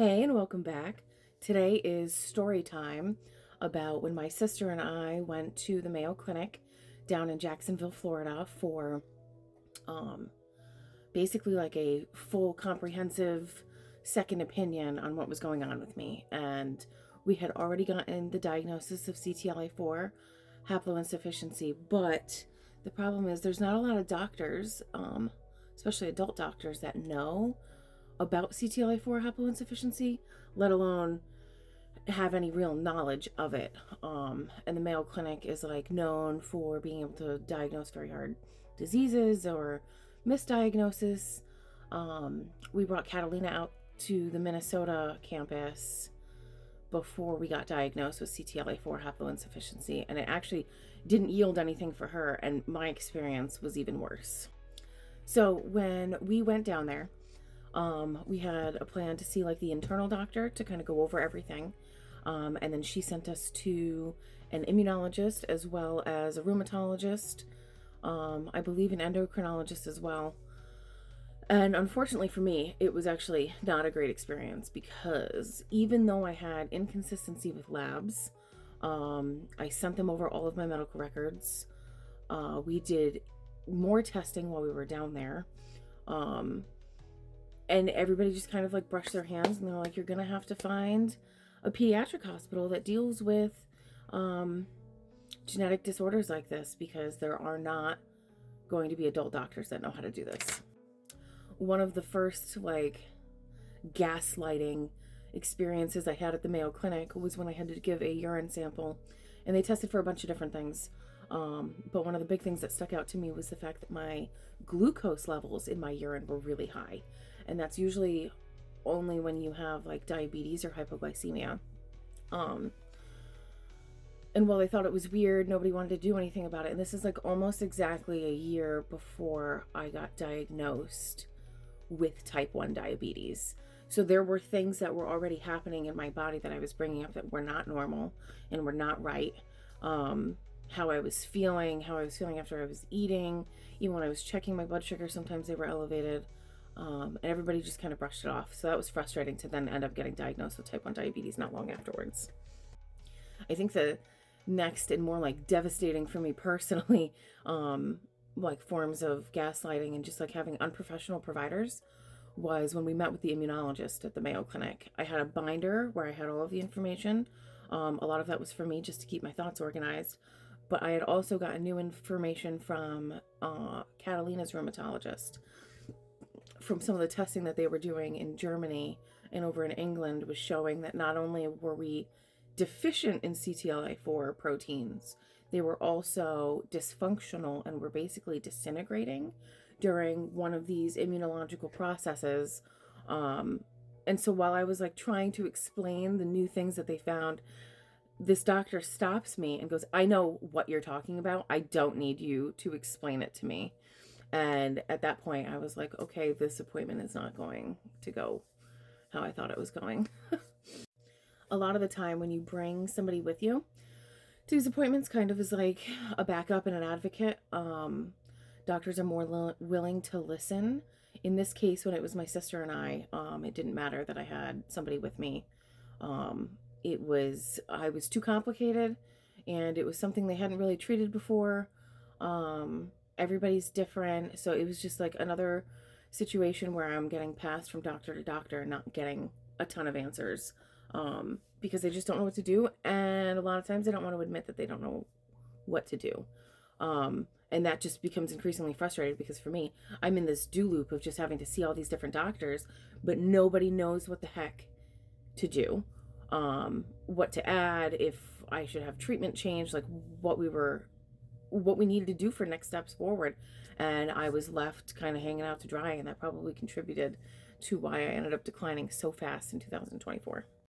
Hey, and welcome back. Today is story time about when my sister and I went to the Mayo Clinic down in Jacksonville, Florida for um, basically like a full comprehensive second opinion on what was going on with me. And we had already gotten the diagnosis of CTLA4 haploinsufficiency, but the problem is there's not a lot of doctors, especially adult doctors, that know about CTLA4 haploinsufficiency, let alone have any real knowledge of it. And the Mayo Clinic is like known for being able to diagnose very hard diseases or misdiagnosis. We brought Catalina out to the Minnesota campus before we got diagnosed with CTLA4 haploinsufficiency, and it actually didn't yield anything for her, and my experience was even worse. So when we went down there, we had a plan to see like the internal doctor to kind of go over everything. And then she sent us to an immunologist as well as a rheumatologist, I believe an endocrinologist as well. And unfortunately for me, it was actually not a great experience because even though I had inconsistency with labs, I sent them over all of my medical records. We did more testing while we were down there. And everybody just kind of like brushed their hands and they're like, you're going to have to find a pediatric hospital that deals with genetic disorders like this because there are not going to be adult doctors that know how to do this. One of the first like gaslighting experiences I had at the Mayo Clinic was when I had to give a urine sample, and they tested for a bunch of different things. But one of the big things that stuck out to me was the fact that my glucose levels in my urine were really high. And that's usually only when you have like diabetes or hypoglycemia. And while they thought it was weird, nobody wanted to do anything about it. And this is like almost exactly a year before I got diagnosed with type 1 diabetes. So there were things that were already happening in my body that I was bringing up that were not normal and were not right. How I was feeling after I was eating, even when I was checking my blood sugar, sometimes they were elevated. And everybody just kind of brushed it off. So that was frustrating to then end up getting diagnosed with type 1 diabetes not long afterwards. I think the next and more like devastating for me personally, like forms of gaslighting and just like having unprofessional providers was when we met with the immunologist at the Mayo Clinic. I had a binder where I had all of the information. A lot of that was for me just to keep my thoughts organized. But I had also gotten new information from Catalina's rheumatologist from some of the testing that they were doing in Germany and over in England was showing that not only were we deficient in CTLA4 proteins, they were also dysfunctional and were basically disintegrating during one of these immunological processes. And so while I was like trying to explain the new things that they found, this doctor stops me and goes, I know what you're talking about. I don't need you to explain it to me. And at that point, I was like, okay, this appointment is not going to go how I thought it was going. A lot of the time when you bring somebody with you to these appointments, kind of as like a backup and an advocate, doctors are more willing to listen. In this case, when it was my sister and I, it didn't matter that I had somebody with me. I was too complicated, and it was something they hadn't really treated before. Everybody's different, so it was just like another situation where I'm getting passed from doctor to doctor and not getting a ton of answers, because they just don't know what to do, and a lot of times they don't want to admit that they don't know what to do. And that just becomes increasingly frustrating because for me, I'm in this do loop of just having to see all these different doctors, but nobody knows what the heck to do, what to add, if I should have treatment change, like what we needed to do for next steps forward. And I was left kind of hanging out to dry, and that probably contributed to why I ended up declining so fast in 2024.